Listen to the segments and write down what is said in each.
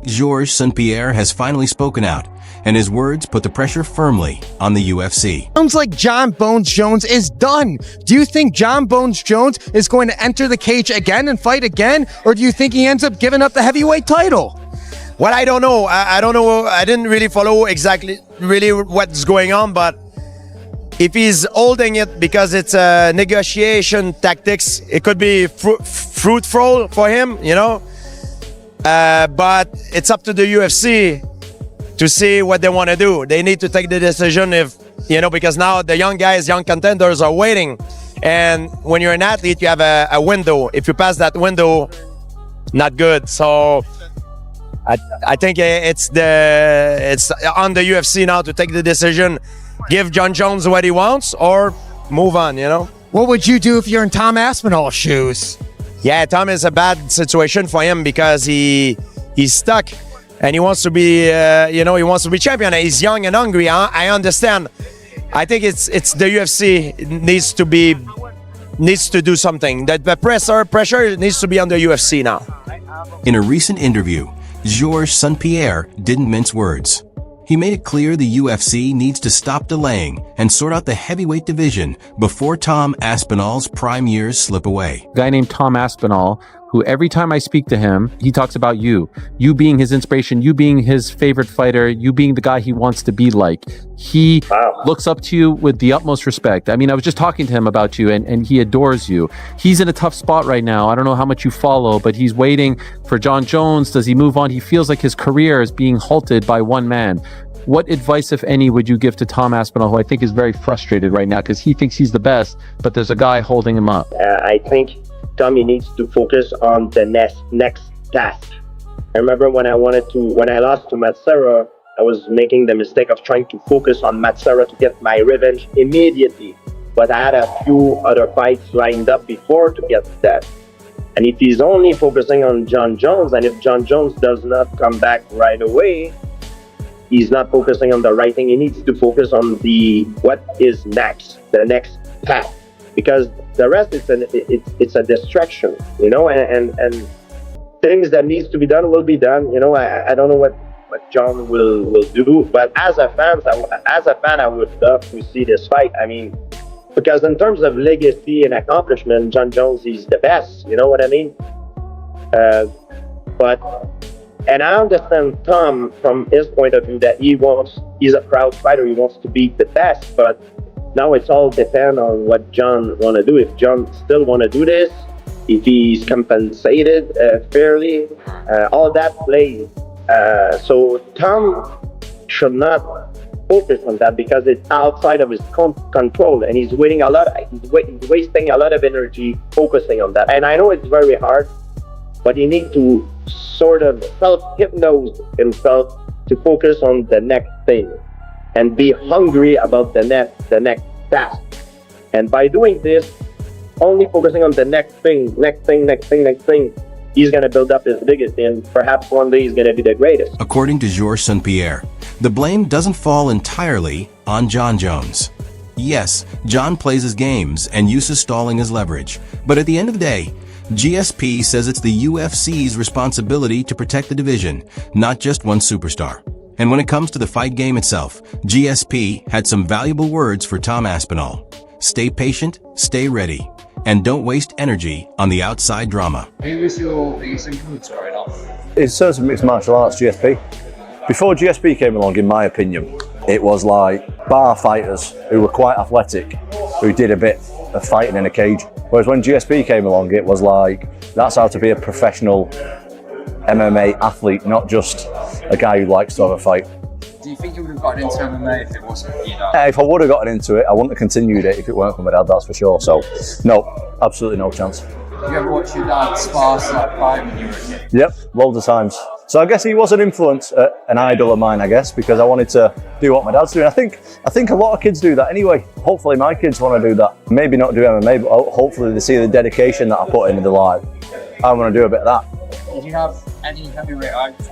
Georges St-Pierre has finally spoken out, and his words put the pressure firmly on the UFC. Sounds like Jon Bones Jones is done. Do you think Jon Bones Jones is going to enter the cage again and fight again? Or do you think he ends up giving up the heavyweight title? Well, I don't know. I don't know. I didn't really follow exactly really what's going on, but if he's holding it because it's a negotiation tactics, it could be fruitful for him, you know. But it's up to the UFC to see what they want to do. They need to take the decision if, you know, because now the young guys, young contenders are waiting. And when you're an athlete, you have a window. If you pass that window, not good. So I think it's on the UFC now to take the decision, give Jon Jones what he wants or move on, you know. What would you do if you're in Tom Aspinall's shoes? Yeah, Tom is a bad situation for him because he's stuck. And he wants to be, he wants to be champion. He's young and hungry. I understand. I think it's the UFC needs to do something. That the pressure needs to be on the UFC now. In a recent interview, Georges St-Pierre didn't mince words. He made it clear the UFC needs to stop delaying and sort out the heavyweight division before Tom Aspinall's prime years slip away. A guy named Tom Aspinall, who every time I speak to him, he talks about you being his inspiration, you being his favorite fighter, you being the guy he wants to be like. He looks up to you with the utmost respect. I mean, I was just talking to him about you and he adores you. He's in a tough spot right now. I don't know how much you follow, but he's waiting for Jon Jones. Does he move on? He feels like his career is being halted by one man. What advice, if any, would you give to Tom Aspinall, who I think is very frustrated right now because he thinks he's the best, but there's a guy holding him up? I think Tommy needs to focus on the next task. I remember when I lost to Matt Serra, I was making the mistake of trying to focus on Matt Serra to get my revenge immediately. But I had a few other fights lined up before to get that. And if he's only focusing on Jon Jones, and if Jon Jones does not come back right away, he's not focusing on the right thing. He needs to focus on what is next, the next path. Because the rest it's a distraction, you know, and things that needs to be done will be done. You know, I don't know what Jon will do, but as a fan, I would love to see this fight. I mean, because in terms of legacy and accomplishment, Jon Jones is the best. You know what I mean? And I understand Tom from his point of view that he's a proud fighter. He wants to be the best, but now it's all depend on what Jon want to do. If Jon still want to do this, if he's compensated fairly, all that plays. So Tom should not focus on that because it's outside of his control, and he's wasting a lot of energy focusing on that. And I know it's very hard, but he needs to sort of self-hypnose himself to focus on the next thing and be hungry about the next task. And by doing this, only focusing on the next thing, he's going to build up his biggest, and perhaps one day he's going to be the greatest. According to Georges St-Pierre, the blame doesn't fall entirely on Jon Jones. Yes, Jon plays his games and uses stalling as leverage, but at the end of the day, GSP says it's the UFC's responsibility to protect the division, not just one superstar. And when it comes to the fight game itself, GSP had some valuable words for Tom Aspinall. Stay patient, stay ready, and don't waste energy on the outside drama. Who was your biggest influence growing up? In terms of mixed martial arts, GSP. Before GSP came along, in my opinion, it was like bar fighters who were quite athletic, who did a bit of fighting in a cage. Whereas when GSP came along, it was like, that's how to be a professional MMA athlete, not just a guy who likes to have a fight. Do you think you would have gotten into MMA if it wasn't for your dad? If I would have gotten into it, I wouldn't have continued it if it weren't for my dad, that's for sure. So, no, absolutely no chance. Did you ever watch your dad spar fight when you were a kid? Yep, loads of times. So I guess he was an influence, an idol of mine, I guess, because I wanted to do what my dad's doing. I think a lot of kids do that anyway. Hopefully my kids want to do that. Maybe not do MMA, but hopefully they see the dedication that I put into their life. I want to do a bit of that. Did you have any heavyweight idols?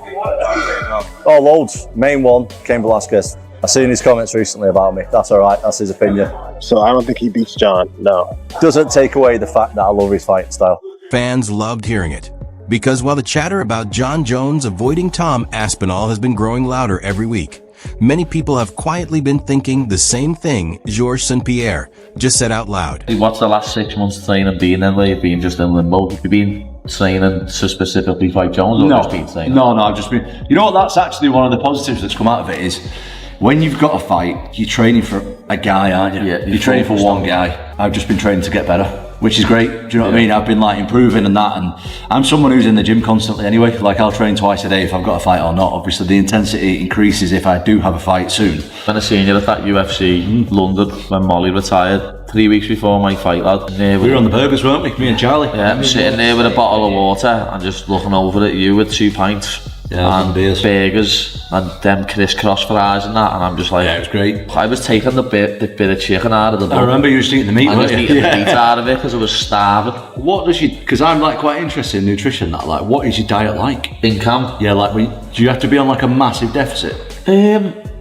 Oh, loads. Main one, Cain Velasquez. I've seen his comments recently about me. That's all right, that's his opinion. So I don't think he beats Jon, no. Doesn't take away the fact that I love his fighting style. Fans loved hearing it. Because while the chatter about Jon Jones avoiding Tom Aspinall has been growing louder every week, many people have quietly been thinking the same thing Georges St-Pierre just said out loud. What's the last 6 months training been then? Like, you've been just in limbo? Have you been training to specifically fight Jones, or just been training? No, I've just been... You know what, that's actually one of the positives that's come out of it is when you've got a fight, you're training for a guy, aren't you? Yeah, you're training for one guy. I've just been training to get better, which is great. Do you know what I mean? I've been like improving and that, and I'm someone who's in the gym constantly anyway. Like, I'll train twice a day if I've got a fight or not. Obviously the intensity increases if I do have a fight soon. When I seen you at that UFC London when Molly retired 3 weeks before my fight, lad. We were on the burgers, weren't we? Me and Charlie. Yeah, I'm sitting there with a bottle of water and just looking over at you with 2 pints. And burgers and them crisscross fries and that, and I'm just like, yeah, it was great. I was taking the bit of chicken out of the bun. I remember you was eating the meat. I was eating the meat out of it because I was starving. What does you? Because I'm like quite interested in nutrition. That, like, what is your diet like in camp? Yeah, like, do you have to be on like a massive deficit?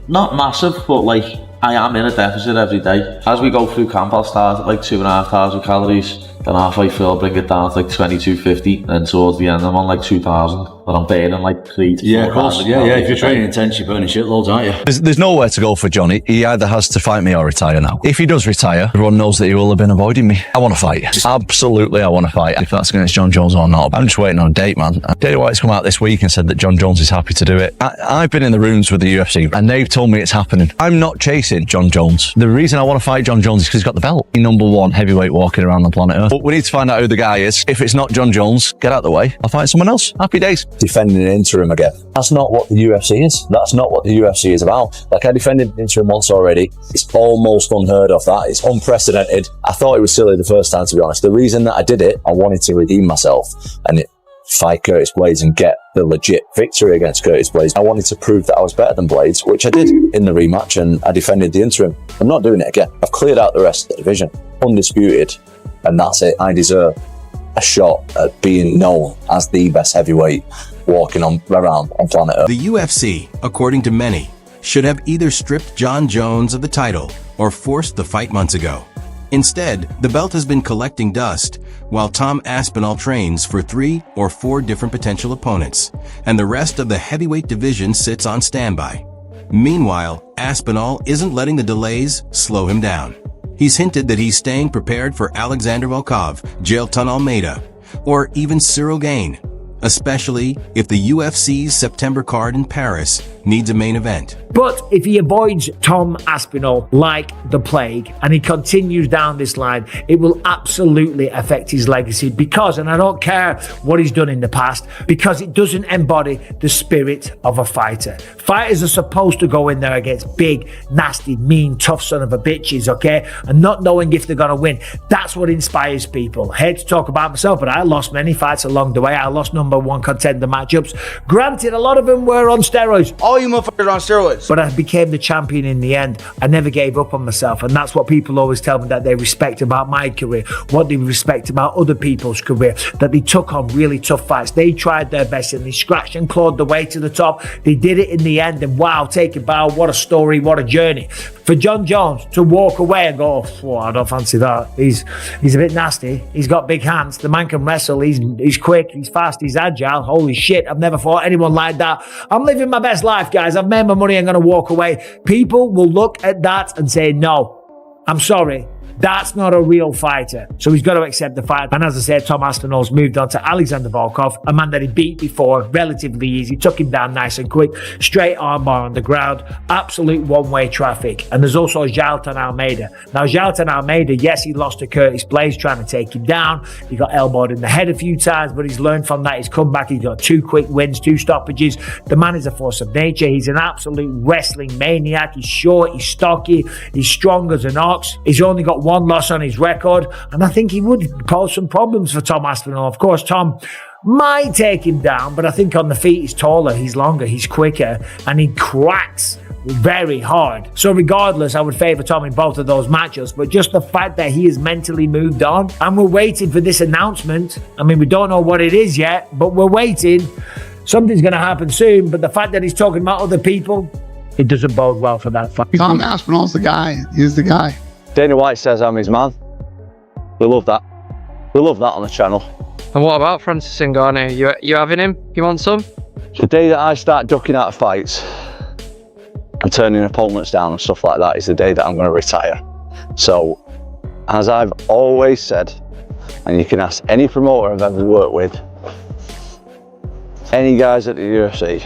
Not massive, but like I am in a deficit every day. As we go through camp, I'll start at like 2,500 calories. Then halfway through, I'll bring it down to like 2,250, and towards the end, I'm on like 2,000. But I'm burning like 3 to 4. Yeah, of course. Yeah. If you're training intense, you're burning shitloads, aren't you? There's nowhere to go for Johnny. He either has to fight me or retire now. If he does retire, everyone knows that he will have been avoiding me. I want to fight. Absolutely, I want to fight. If that's against Jon Jones or not. I'm just waiting on a date, man. Dana White's come out this week and said that Jon Jones is happy to do it. I've been in the rooms with the UFC and they've told me it's happening. I'm not chasing Jon Jones. The reason I want to fight Jon Jones is because he's got the belt. He's #1 heavyweight walking around the planet Earth. But we need to find out who the guy is. If it's not Jon Jones, get out of the way. I'll fight someone else. Happy days. Defending an interim again. That's not what the UFC is. That's not what the UFC is about. Like, I defended an interim once already. It's almost unheard of. That is unprecedented. I thought it was silly the first time, to be honest. The reason that I did it, I wanted to redeem myself and fight Curtis Blades and get the legit victory against Curtis Blades. I wanted to prove that I was better than Blades, which I did in the rematch, and I defended the interim. I'm not doing it again. I've cleared out the rest of the division. Undisputed. And that's it. I deserve a shot at being known as the best heavyweight walking around on planet Earth. The UFC, according to many, should have either stripped Jon Jones of the title or forced the fight months ago. Instead, the belt has been collecting dust, while Tom Aspinall trains for 3 or 4 different potential opponents, and the rest of the heavyweight division sits on standby. Meanwhile, Aspinall isn't letting the delays slow him down. He's hinted that he's staying prepared for Alexander Volkov, Jailton Almeida, or even Cyril Gane, especially if the UFC's September card in Paris needs a main event. But if he avoids Tom Aspinall like the plague and he continues down this line, it will absolutely affect his legacy because, and I don't care what he's done in the past, because it doesn't embody the spirit of a fighter. Fighters are supposed to go in there against big, nasty, mean, tough son of a bitches, okay? And not knowing if they're going to win. That's what inspires people. I hate to talk about myself, but I lost many fights along the way. I lost #1 contender matchups. Granted, a lot of them were on steroids. All you motherfuckers are on steroids. But I became the champion in the end. I never gave up on myself. And that's what people always tell me that they respect about my career, what they respect about other people's career, that they took on really tough fights. They tried their best and they scratched and clawed the way to the top. They did it in the end. And wow, take a bow. What a story. What a journey. For Jon Jones to walk away and go, oh, I don't fancy that. He's a bit nasty. He's got big hands. The man can wrestle. He's quick. He's fast. He's agile. Holy shit. I've never fought anyone like that. I'm living my best life, guys. I've made my money. I'm going to walk away. People will look at that and say, no, I'm sorry. That's not a real fighter. So he's got to accept the fight. And as I said, Tom Aspinall's moved on to Alexander Volkov, a man that he beat before, relatively easy, took him down nice and quick, straight armbar on the ground, absolute one-way traffic. And there's also Jailton Almeida. Now, Jailton Almeida, yes, he lost to Curtis Blades trying to take him down. He got elbowed in the head a few times, but he's learned from that. He's come back. He's got 2 quick wins, 2 stoppages. The man is a force of nature. He's an absolute wrestling maniac. He's short, he's stocky, he's strong as an ox. He's only got 1 loss on his record, and I think he would pose some problems for Tom Aspinall. Of course, Tom might take him down, but I think on the feet he's taller, he's longer, he's quicker, and he cracks very hard. So regardless, I would favour Tom in both of those matchups, but just the fact that he has mentally moved on, and we're waiting for this announcement. I mean, we don't know what it is yet, but we're waiting. Something's going to happen soon, but the fact that he's talking about other people, it doesn't bode well for that fight. Tom Aspinall's the guy. He's the guy. Dana White says I'm his man. We love that. We love that on the channel. And what about Francis Ngannou? You having him? You want some? The day that I start ducking out of fights and turning opponents down and stuff like that is the day that I'm going to retire. So, as I've always said, and you can ask any promoter I've ever worked with, any guys at the UFC,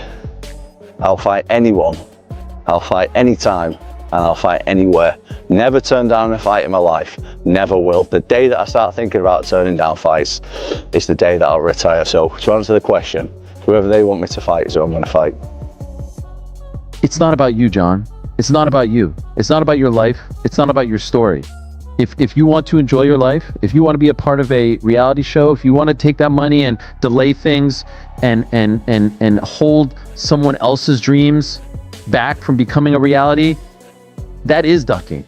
I'll fight anyone, I'll fight anytime, and I'll fight anywhere. Never turn down a fight in my life, never will. The day that I start thinking about turning down fights is the day that I'll retire. So to answer the question, whoever they want me to fight is who I'm going to fight. It's not about you, John. It's not about you. It's not about your life. It's not about your story. If you want to enjoy your life, if you want to be a part of a reality show, if you want to take that money and delay things and hold someone else's dreams back from becoming a reality, that is ducking.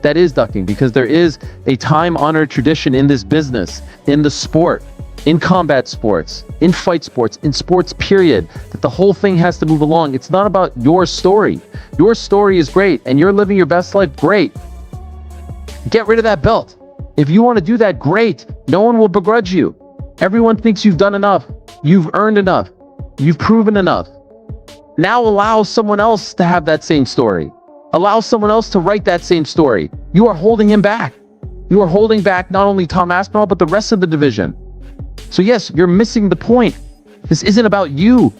That is ducking, because there is a time-honored tradition in this business, in the sport, in combat sports, in fight sports, in sports period, that the whole thing has to move along. It's not about your story. Your story is great and you're living your best life, great. Get rid of that belt. If you want to do that, great. No one will begrudge you. Everyone thinks you've done enough. You've earned enough. You've proven enough. Now allow someone else to have that same story. Allow someone else to write that same story. You are holding him back. You are holding back not only Tom Aspinall, but the rest of the division. So yes, you're missing the point. This isn't about you.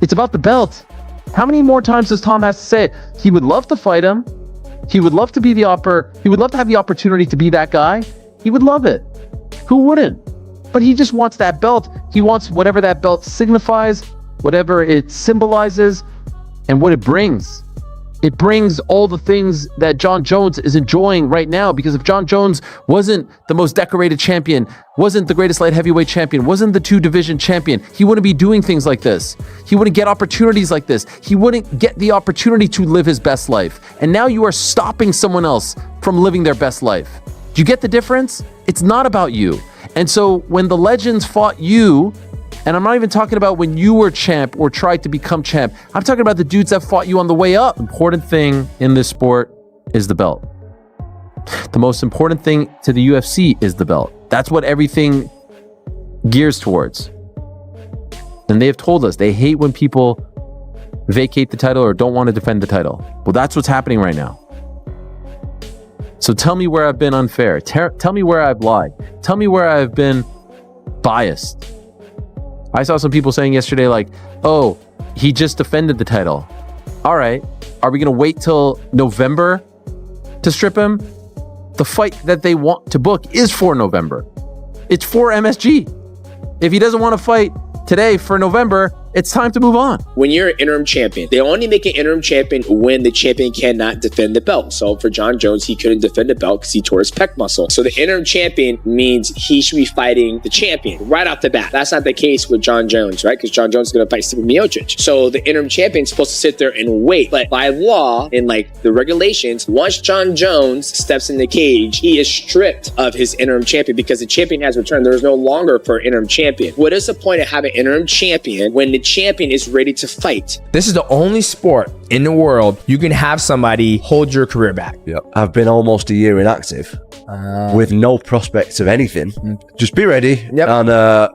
It's about the belt. How many more times does Tom have to say it? He would love to fight him. He would love to be he would love to have the opportunity to be that guy. He would love it. Who wouldn't? But he just wants that belt. He wants whatever that belt signifies, whatever it symbolizes, and what it brings. It brings all the things that Jon Jones is enjoying right now, because if Jon Jones wasn't the most decorated champion, wasn't the greatest light heavyweight champion, wasn't the 2-division champion, he wouldn't be doing things like this. He wouldn't get opportunities like this. He wouldn't get the opportunity to live his best life. And now you are stopping someone else from living their best life. Do you get the difference? It's not about you. And so when the legends fought you, and I'm not even talking about when you were champ or tried to become champ. I'm talking about the dudes that fought you on the way up. Important thing in this sport is the belt. The most important thing to the UFC is the belt. That's what everything gears towards. And they have told us they hate when people vacate the title or don't want to defend the title. Well, that's what's happening right now. So tell me where I've been unfair. Tell me where I've lied. Tell me where I've been biased. I saw some people saying yesterday, like, oh, he just defended the title. All right. Are we going to wait till November to strip him? The fight that they want to book is for November. It's for MSG. If he doesn't want to fight today for November, it's time to move on. When you're an interim champion, they only make an interim champion when the champion cannot defend the belt. So for Jon Jones, he couldn't defend the belt because he tore his pec muscle. So the interim champion means he should be fighting the champion right off the bat. That's not the case with Jon Jones, right? Because Jon Jones is going to fight Stipe Miocic. So the interim champion is supposed to sit there and wait. But by law, in like the regulations, once Jon Jones steps in the cage, he is stripped of his interim champion because the champion has returned. There is no longer for an interim champion. What is the point of having an interim champion when the champion is ready to fight? This is the only sport in the world you can have somebody hold your career back. Yep. I've been almost a year inactive with no prospects of anything. Just be ready and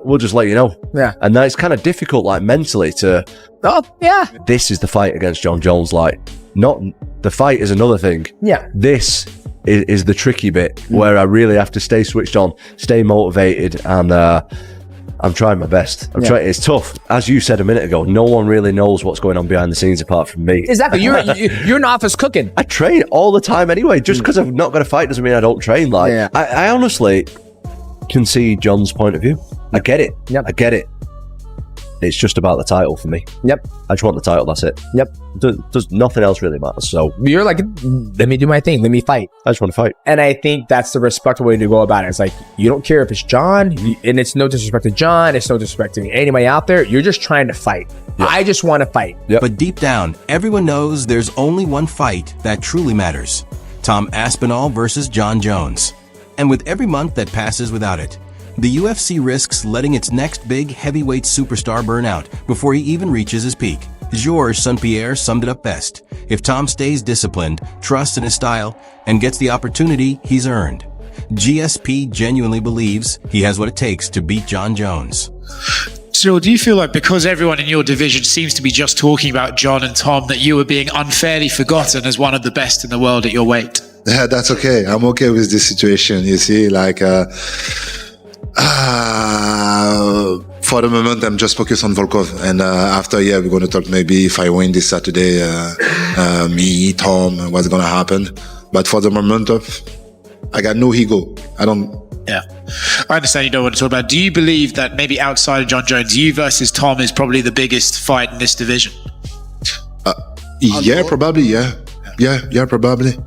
we'll just let you know. Yeah. And then it's kind of difficult, like mentally, to this is the fight against Jon Jones. Like, not the fight is another thing. Yeah. This is the tricky bit where I really have to stay switched on, stay motivated, and I'm trying my best. I'm trying. It's tough. As you said a minute ago, no one really knows what's going on behind the scenes apart from me. Exactly. You're an office cooking. I train all the time anyway. Just because I've not got a fight doesn't mean I don't train. Like, I honestly can see Jon's point of view. I get it. Yep. I get it. It's just about the title for me. Yep. I just want the title. That's it. Yep. Does nothing else really matter. So you're like, let me do my thing. Let me fight. I just want to fight. And I think that's the respectful way to go about it. It's like, you don't care if it's Jon, and it's no disrespect to Jon. It's no disrespect to anybody out there. You're just trying to fight. Yep. I just want to fight. Yep. But deep down, everyone knows there's only one fight that truly matters. Tom Aspinall versus Jon Jones. And with every month that passes without it, the UFC risks letting its next big heavyweight superstar burn out before he even reaches his peak. Georges St-Pierre summed it up best. If Tom stays disciplined, trusts in his style, and gets the opportunity he's earned, GSP genuinely believes he has what it takes to beat Jon Jones. So do you feel like because everyone in your division seems to be just talking about Jon and Tom, that you were being unfairly forgotten as one of the best in the world at your weight? Yeah, that's okay. I'm okay with this situation. You see, like, for the moment, I'm just focused on Volkov. And after, we're going to talk maybe if I win this Saturday, me, Tom, what's going to happen. But for the moment, I got no ego. Yeah. I understand you don't want to talk about it. Do you believe that maybe outside of Jon Jones, you versus Tom is probably the biggest fight in this division? Yeah, probably, yeah. Yeah, probably.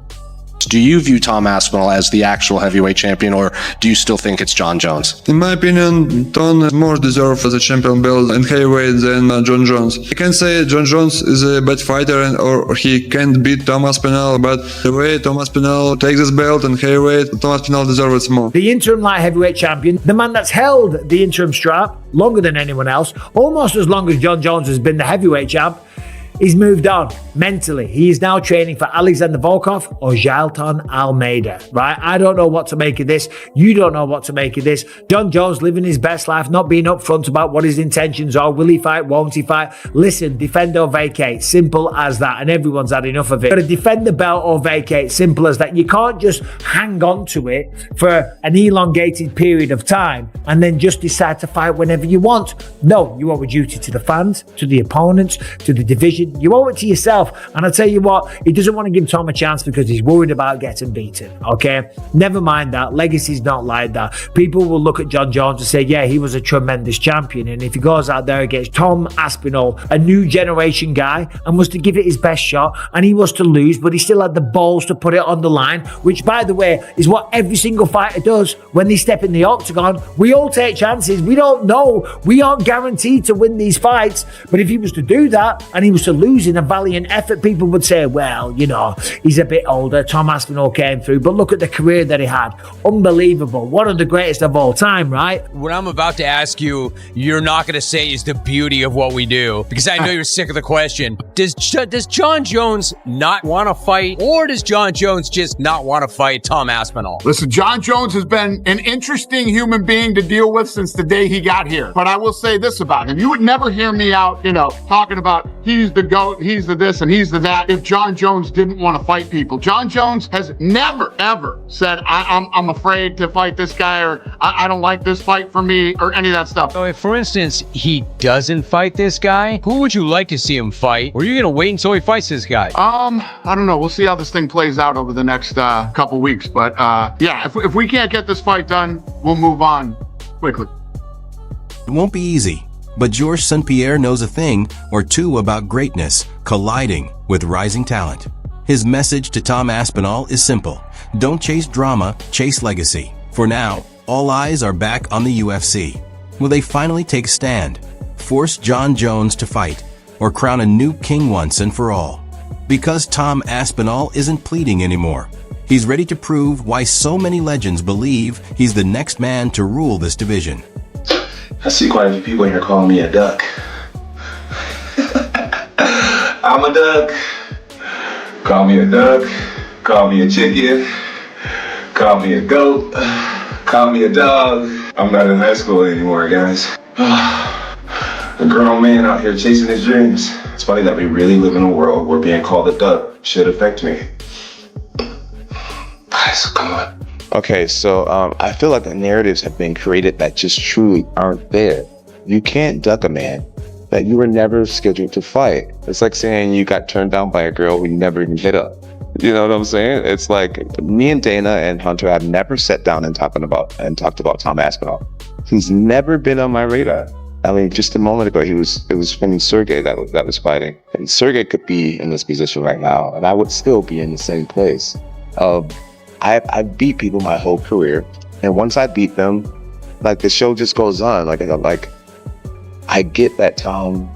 Do you view Tom Aspinall as the actual heavyweight champion, or do you still think it's Jon Jones? In my opinion, Tom more deserves the champion belt in heavyweight than Jon Jones. I can say Jon Jones is a bad fighter or he can't beat Tom Aspinall, but the way Tom Aspinall takes this belt in heavyweight, Tom Aspinall deserves it more. The interim light heavyweight champion, the man that's held the interim strap longer than anyone else, almost as long as Jon Jones has been the heavyweight champ, he's moved on mentally. He is now training for Alexander Volkov or Jailton Almeida, right? I don't know what to make of this. You don't know what to make of this. Jon Jones living his best life, not being upfront about what his intentions are. Will he fight? Won't he fight? Listen, defend or vacate. Simple as that. And everyone's had enough of it. You've got to defend the belt or vacate. Simple as that. You can't just hang on to it for an elongated period of time and then just decide to fight whenever you want. No, you owe a duty to the fans, to the opponents, to the division. You owe it to yourself. And I'll tell you what, he doesn't want to give Tom a chance because he's worried about getting beaten, okay? Never mind that. Legacy's not like that. People will look at Jon Jones and say, yeah, he was a tremendous champion. And if he goes out there against Tom Aspinall, a new generation guy, and was to give it his best shot, and he was to lose, but he still had the balls to put it on the line, which, by the way, is what every single fighter does when they step in the octagon. We all take chances. We don't know. We aren't guaranteed to win these fights. But if he was to do that, and he was to lose in a valiant effort, people would say, well, you know, he's a bit older. Tom Aspinall came through, but look at the career that he had. Unbelievable. One of the greatest of all time, right? What I'm about to ask you, you're not going to say is the beauty of what we do, because I know you're sick of the question. Does Jon Jones not want to fight, or does Jon Jones just not want to fight Tom Aspinall? Listen, Jon Jones has been an interesting human being to deal with since the day he got here. But I will say this about him. You would never hear me out, talking about he's the GOAT, he's the this, and he's the that, if Jon Jones didn't want to fight people. Jon Jones has never, ever said, I'm afraid to fight this guy, or I don't like this fight for me, or any of that stuff. So if, for instance, he doesn't fight this guy, who would you like to see him fight? Or are you going to wait until he fights this guy? I don't know. We'll see how this thing plays out over the next couple weeks. But if we can't get this fight done, we'll move on quickly. It won't be easy, but Georges St-Pierre knows a thing or two about greatness colliding with rising talent. His message to Tom Aspinall is simple. Don't chase drama, chase legacy. For now, all eyes are back on the UFC. Will they finally take a stand, force Jon Jones to fight, or crown a new king once and for all? Because Tom Aspinall isn't pleading anymore. He's ready to prove why so many legends believe he's the next man to rule this division. I see quite a few people here calling me a duck. I'm a duck. Call me a duck. Call me a chicken. Call me a goat. Call me a dog. I'm not in high school anymore, guys. A grown man out here chasing his dreams. It's funny that we really live in a world where being called a duck should affect me. Guys, come on. Okay, so I feel like the narratives have been created that just truly aren't there. You can't duck a man that you were never scheduled to fight. It's like saying you got turned down by a girl who you never even hit up. You know what I'm saying? It's like me and Dana and Hunter have never sat down and talked about Tom Aspinall. He's never been on my radar. I mean, just a moment ago, it was fighting Sergey that was fighting. And Sergey could be in this position right now, and I would still be in the same place. I beat people my whole career, and once I beat them, like the show just goes on. Like I get that Tom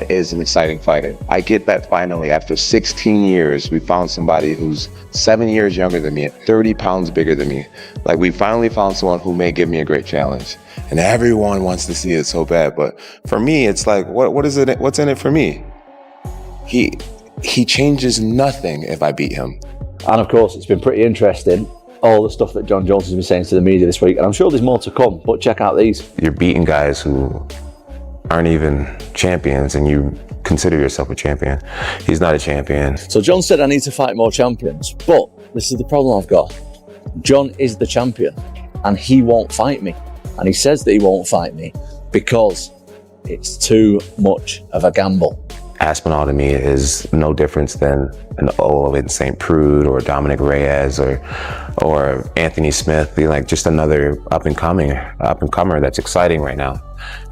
is an exciting fighter. I get that finally after 16 years we found somebody who's 7 years younger than me, 30 pounds bigger than me. Like we finally found someone who may give me a great challenge, and everyone wants to see it so bad. But for me, it's like what is it? What's in it for me? He changes nothing if I beat him. And of course, it's been pretty interesting all the stuff that Jon Jones has been saying to the media this week, and I'm sure there's more to come, but check out these. You're beating guys who aren't even champions, and you consider yourself a champion. He's not a champion. So Jon said I need to fight more champions, but this is the problem I've got. Jon is the champion, and he won't fight me. And he says that he won't fight me because it's too much of a gamble. Aspinall to me is no difference than an Owen St. Prude or Dominic Reyes or Anthony Smith, being like just another up and comer that's exciting right now.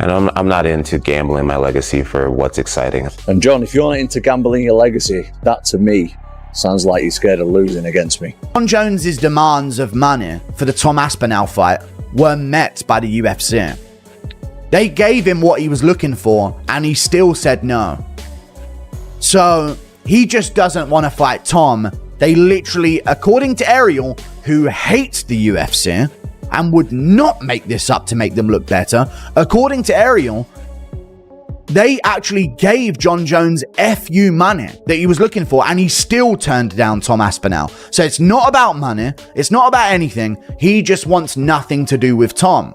And I'm not into gambling my legacy for what's exciting. And Jon, if you're not into gambling your legacy, that to me sounds like you're scared of losing against me. Jon Jones's demands of money for the Tom Aspinall fight were met by the UFC. They gave him what he was looking for, and he still said no. So he just doesn't want to fight Tom. They literally, according to Ariel, who hates the UFC and would not make this up to make them look better, according to Ariel, they actually gave Jon Jones FU money that he was looking for, and he still turned down Tom Aspinall. So it's not about money. It's not about anything. He just wants nothing to do with Tom.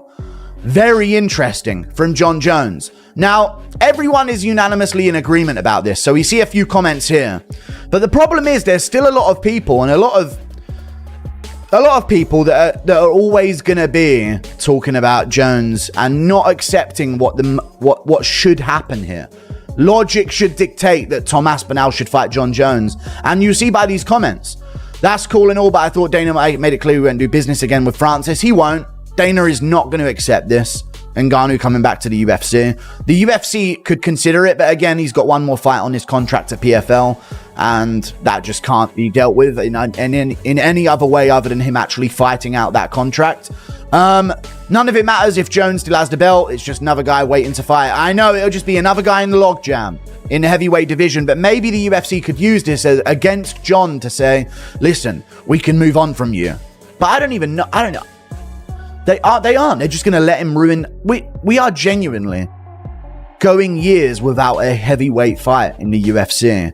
Very interesting from Jon Jones. Now, everyone is unanimously in agreement about this, so we see a few comments here. But the problem is there's still a lot of people and a lot of people that are always going to be talking about Jones and not accepting what should happen here. Logic should dictate that Tom Aspinall should fight Jon Jones. And you see by these comments, that's cool and all, but I thought Dana made it clear we won't do business again with Francis. He won't. Dana is not going to accept this. Ngannou coming back to the UFC. The UFC could consider it, but again, he's got one more fight on his contract at PFL, and that just can't be dealt with in any other way other than him actually fighting out that contract. None of it matters if Jones still has the belt. It's just another guy waiting to fight. I know it'll just be another guy in the logjam in the heavyweight division, but maybe the UFC could use this against Jon to say, listen, we can move on from you. But I don't know. They aren't. They're just going to let him ruin. We are genuinely going years without a heavyweight fight in the UFC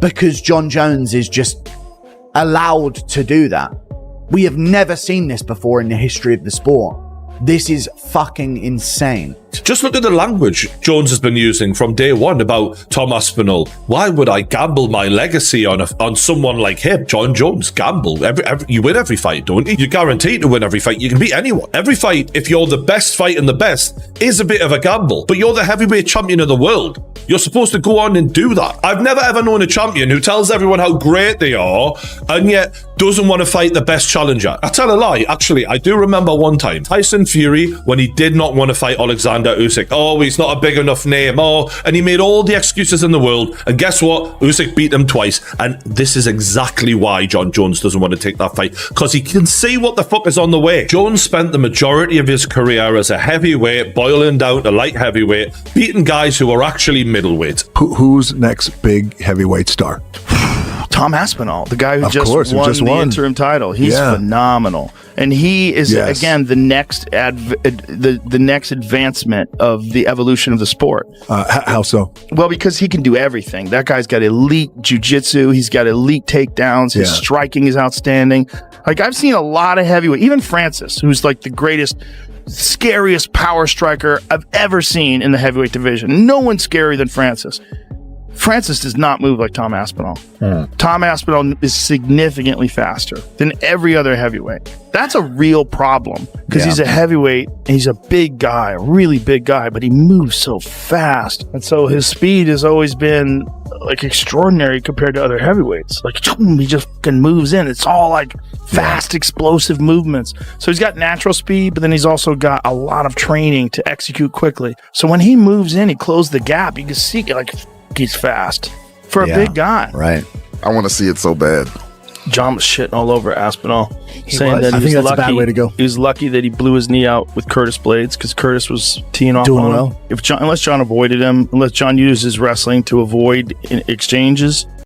because Jon Jones is just allowed to do that. We have never seen this before in the history of the sport. This is fucking insane. Just look at the language Jones has been using from day one about Tom Aspinall. Why would I gamble my legacy on someone like him? Jon Jones, gamble. You win every fight, don't you? You're guaranteed to win every fight. You can beat anyone. Every fight, if you're the best fighting the best, is a bit of a gamble. But you're the heavyweight champion of the world. You're supposed to go on and do that. I've never ever known a champion who tells everyone how great they are and yet doesn't want to fight the best challenger. I tell a lie. Actually, I do remember one time, Tyson Fury, when he did not want to fight Alexander Usyk. Oh, he's not a big enough name. Oh, and he made all the excuses in the world. And guess what? Usyk beat him twice. And this is exactly why Jon Jones doesn't want to take that fight, because he can see what the fuck is on the way. Jones spent the majority of his career as a heavyweight, boiling down to light heavyweight, beating guys who are actually middleweight. Who's next big heavyweight star? Tom Aspinall, the guy who just won the interim title. He's phenomenal, and he is again the next the next advancement of the evolution of the sport. How so? Well, because he can do everything. That guy's got elite jiu-jitsu. He's got elite takedowns. His striking is outstanding. Like, I've seen a lot of heavyweight, even Francis, who's like the greatest, scariest power striker I've ever seen in the heavyweight division. No one's scarier than Francis. Francis does not move like Tom Aspinall. Tom Aspinall is significantly faster than every other heavyweight. That's a real problem because he's a heavyweight. He's a big guy, a really big guy, but he moves so fast. And so his speed has always been like extraordinary compared to other heavyweights. Like, he just fucking moves in. It's all like fast, explosive movements. So he's got natural speed, but then he's also got a lot of training to execute quickly. So when he moves in, he closes the gap. You can see like he's fast for a big guy. Right. I want to see it so bad. John was shitting all over Aspinall, saying that he I think was that's lucky. a bad way to go. He was lucky that he blew his knee out with Curtis Blades because Curtis was teeing off Doing on him. well. Unless John avoided him, unless John used his wrestling to avoid exchanges,